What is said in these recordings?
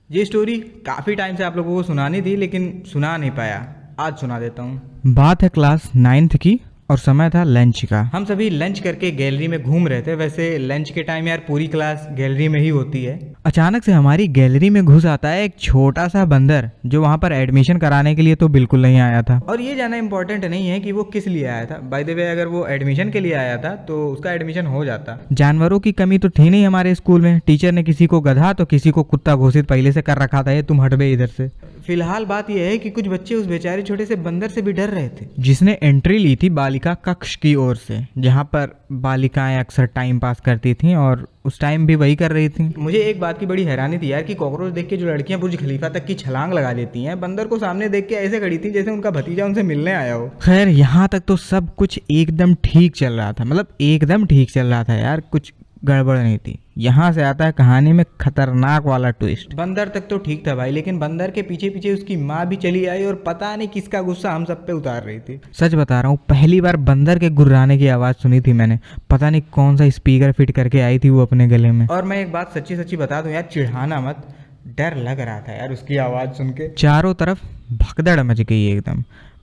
ये स्टोरी काफ़ी टाइम से आप लोगों को सुनानी थी लेकिन सुना नहीं पाया। आज सुना देता हूँ। बात है क्लास 9th की और समय था लंच का। हम सभी लंच करके गैलरी में घूम रहे थे। वैसे लंच के टाइम यार पूरी क्लास गैलरी में ही होती है। अचानक से हमारी गैलरी में घुस आता है एक छोटा सा बंदर जो वहाँ पर एडमिशन कराने के लिए तो बिल्कुल नहीं आया था। और ये जानना इंपॉर्टेंट नहीं है कि वो किस लिए आया था। बाय द वे, अगर वो एडमिशन के लिए आया था तो उसका एडमिशन हो जाता। जानवरों की कमी तो थी नहीं हमारे स्कूल में। टीचर ने किसी को गधा तो किसी को कुत्ता घोषित पहले से कर रखा था, ये तुम हटबे इधर से। फिलहाल बात यह है कि कुछ बच्चे उस बेचारे छोटे से बंदर से भी डर रहे थे, जिसने एंट्री ली थी बालिका कक्ष की ओर से, जहाँ पर बालिकाएं अक्सर टाइम पास करती थीं और उस टाइम भी वही कर रही थी। मुझे एक बात की बड़ी हैरानी थी यार कि कॉकरोच देख के जो लड़कियां बुर्ज खलीफा तक की छलांग लगा देती हैं, बंदर को सामने देख के ऐसे खड़ी थी जैसे उनका भतीजा उनसे मिलने आया हो। खैर यहाँ तक तो सब कुछ एकदम ठीक चल रहा था, मतलब एकदम ठीक चल रहा था यार, कुछ गड़बड़ नहीं थी। यहाँ से आता है कहानी में खतरनाक वाला ट्विस्ट। बंदर तक तो ठीक था भाई, लेकिन बंदर के पीछे पीछे उसकी माँ भी चली आई और पता नहीं किसका गुस्सा हम सब पे उतार रही थी। सच बता रहा हूँ, पहली बार बंदर के गुर्राने की आवाज़ सुनी थी मैंने। पता नहीं कौन सा स्पीकर फिट करके आई थी वो अपने गले में। और मैं एक बात सच्ची सच्ची बता दूं यार, चिढ़ाना मत, डर लग रहा था यार उसकी आवाज़ सुन के। चारों तरफ भगदड़ मच गई एकदम।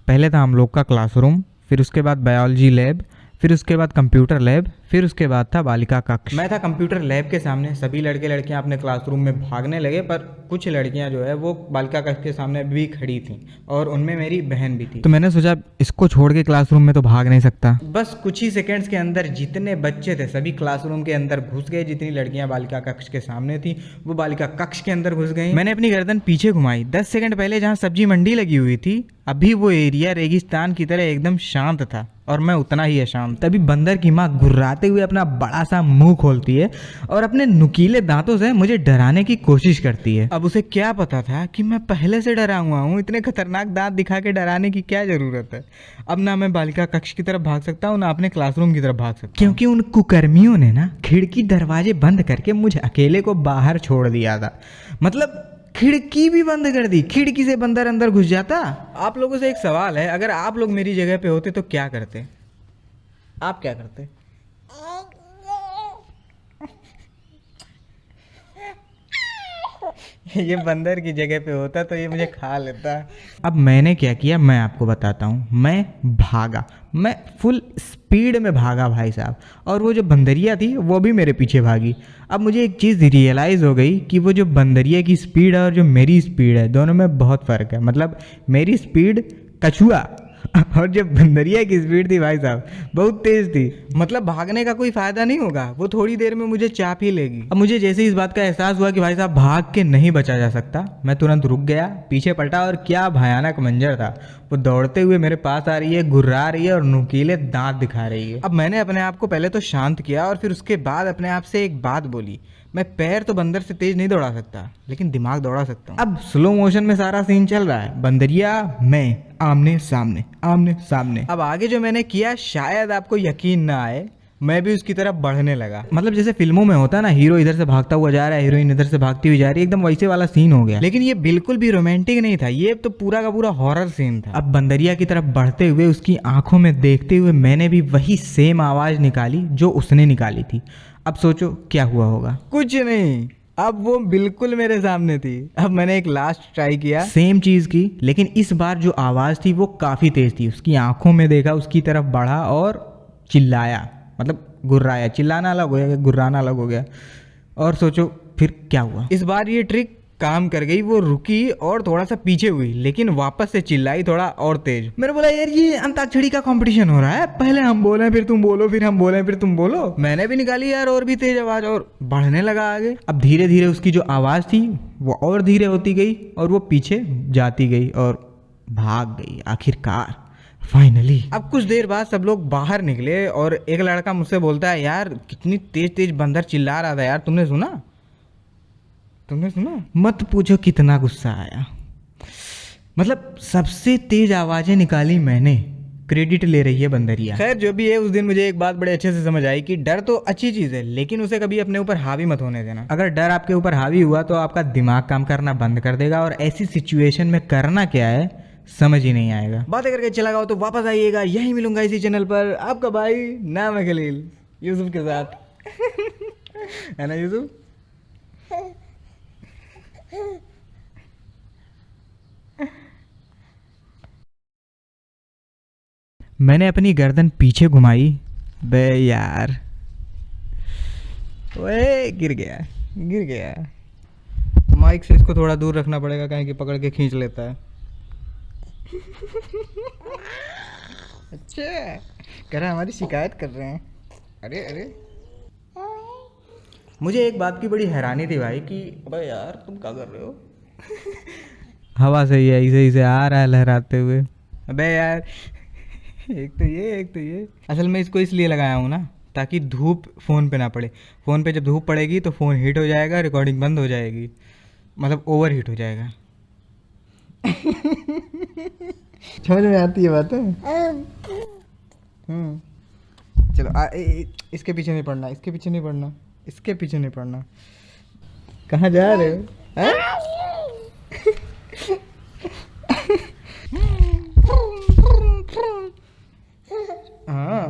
पहले था हम लोग का क्लासरूम, फिर उसके बाद बायोलॉजी लैब, फिर उसके बाद कंप्यूटर लैब, फिर उसके बाद था बालिका कक्ष। मैं था कंप्यूटर लैब के सामने। सभी लड़के लड़कियां अपने क्लासरूम में भागने लगे, पर कुछ लड़कियां जो है वो बालिका कक्ष के सामने भी खड़ी थीं और उनमें मेरी बहन भी थी। तो मैंने सोचा इसको छोड़ के क्लासरूम में तो भाग नहीं सकता। बस कुछ ही सेकंड्स के अंदर जितने बच्चे थे सभी क्लासरूम के अंदर घुस गए। जितनी लड़कियां बालिका कक्ष के सामने थी वो बालिका कक्ष के अंदर घुस गई। मैंने अपनी गर्दन पीछे घुमाई। 10 सेकंड पहले जहाँ सब्जी मंडी लगी हुई थी, अभी वो एरिया रेगिस्तान की तरह एकदम शांत था और मैं उतना ही अशांत। तभी बंदर की माँ गुर्राते हुए अपना बड़ा सा मुंह खोलती है और अपने नुकीले दांतों से मुझे डराने की कोशिश करती है। अब उसे क्या पता था कि मैं पहले से डरा हुआ हूँ। इतने खतरनाक दांत दिखा के डराने की क्या जरूरत है। अब ना मैं बालिका कक्ष की तरफ भाग सकता हूँ ना अपने क्लासरूम की तरफ भाग सकता हूँ, क्योंकि उन कुकर्मियों ने ना खिड़की दरवाजे बंद करके मुझे अकेले को बाहर छोड़ दिया था। मतलब खिड़की भी बंद कर दी। खिड़की से बंदर अंदर घुस जाता। आप लोगों से एक सवाल है, अगर आप लोग मेरी जगह पे होते तो क्या करते? आप क्या करते? ये बंदर की जगह पे होता तो ये मुझे खा लेता। अब मैंने क्या किया मैं आपको बताता हूँ। मैं भागा, मैं फुल स्पीड में भागा भाई साहब, और वो जो बंदरिया थी वो भी मेरे पीछे भागी। अब मुझे एक चीज़ रियलाइज़ हो गई कि वो जो बंदरिया की स्पीड है और जो मेरी स्पीड है, दोनों में बहुत फ़र्क है। मतलब मेरी स्पीड कछुआ और जो बंदरिया की स्पीड थी भाई साहब बहुत तेज थी। मतलब भागने का कोई फायदा नहीं होगा, वो थोड़ी देर में मुझे चाप ही लेगी। अब मुझे जैसे ही इस बात का एहसास हुआ कि भाई साहब भाग के नहीं बचा जा सकता, मैं तुरंत रुक गया, पीछे पलटा और क्या भयानक मंजर था। वो दौड़ते हुए मेरे पास आ रही है, गुर्रा रही है और नुकीले दांत दिखा रही है। अब मैंने अपने आप को पहले तो शांत किया और फिर उसके बाद अपने आप से एक बात बोली, मैं पैर तो बंदर से तेज नहीं दौड़ा सकता लेकिन दिमाग दौड़ा सकता हूँ। अब स्लो मोशन में सारा सीन चल रहा है, बंदरिया मैं आमने सामने आमने सामने। अब आगे जो मैंने किया शायद आपको यकीन ना आए, मैं भी उसकी तरफ बढ़ने लगा। मतलब जैसे फिल्मों में होता है ना, हीरो इधर से भागता हुआ जा रहा है, हीरोइन इधर से भागती हुई जा रही है, एकदम वैसे वाला सीन हो गया। लेकिन ये बिल्कुल भी रोमांटिक नहीं था, ये तो पूरा का पूरा हॉरर सीन था। अब बंदरिया की तरफ बढ़ते हुए उसकी आंखों में देखते हुए मैंने भी वही सेम आवाज निकाली जो उसने निकाली थी। अब सोचो क्या हुआ होगा। कुछ नहीं, अब वो बिल्कुल मेरे सामने थी। अब मैंने एक लास्ट ट्राई किया सेम चीज की, लेकिन इस बार जो आवाज थी वो काफी तेज थी। उसकी आंखों में देखा, उसकी तरफ बढ़ा और चिल्लाया, मतलब गुर्राया। चिल्लाना अलग हो गया, गुर्राना अलग हो गया। और सोचो फिर क्या हुआ। इस बार ये ट्रिक काम कर गई। वो रुकी और थोड़ा सा पीछे हुई, लेकिन वापस से चिल्लाई थोड़ा और तेज। मैंने बोला यार ये अंताक्षरी का कंपटीशन हो रहा है, पहले हम बोले फिर तुम बोलो, फिर हम बोले फिर तुम बोलो। मैंने भी निकाली यार और भी तेज आवाज और बढ़ने लगा आगे। अब धीरे धीरे उसकी जो आवाज थी वो और धीरे होती गई और वो पीछे जाती गई और भाग गई आखिरकार, फाइनली। अब कुछ देर बाद सब लोग बाहर निकले और एक लड़का मुझसे बोलता है, यार कितनी तेज तेज बंदर चिल्ला रहा था यार, तुमने सुना? तुमने सुना? मत पूछो कितना गुस्सा आया। मतलब सबसे तेज आवाजें निकाली मैंने, क्रेडिट ले रही है बंदरिया। खैर जो भी है, उस दिन मुझे एक बात बड़े अच्छे से समझ आई कि डर तो अच्छी चीज़ है लेकिन उसे कभी अपने ऊपर हावी मत होने देना। अगर डर आपके ऊपर हावी हुआ तो आपका दिमाग काम करना बंद कर देगा और ऐसी सिचुएशन में करना क्या है समझ ही नहीं आएगा। बातें करके चला गया तो वापस आइएगा, यही मिलूंगा इसी चैनल पर। आपका भाई नाम है खलील, यूसुफ के साथ है ना यूसुफ? मैंने अपनी गर्दन पीछे घुमाई। बे यार, ओए गिर गया। माइक से इसको थोड़ा दूर रखना पड़ेगा, कहीं कि पकड़ के खींच लेता है। अच्छा, कह रहा हमारी शिकायत कर रहे हैं। अरे मुझे एक बात की बड़ी हैरानी थी भाई कि अबे यार तुम क्या कर रहे हो? हवा से ही ऐसे ऐसे आ रहा है लहराते हुए। अबे यार, एक तो ये असल में इसको इसलिए लगाया हूँ ना, ताकि धूप फ़ोन पे ना पड़े। फ़ोन पे जब धूप पड़ेगी तो फ़ोन हीट हो जाएगा, रिकॉर्डिंग बंद हो जाएगी, मतलब ओवर हीट हो जाएगा। समझ में आती है बात है? चलो इसके पीछे नहीं पड़ना, इसके पीछे नहीं पड़ना। कहाँ जा रहे हो? हाँ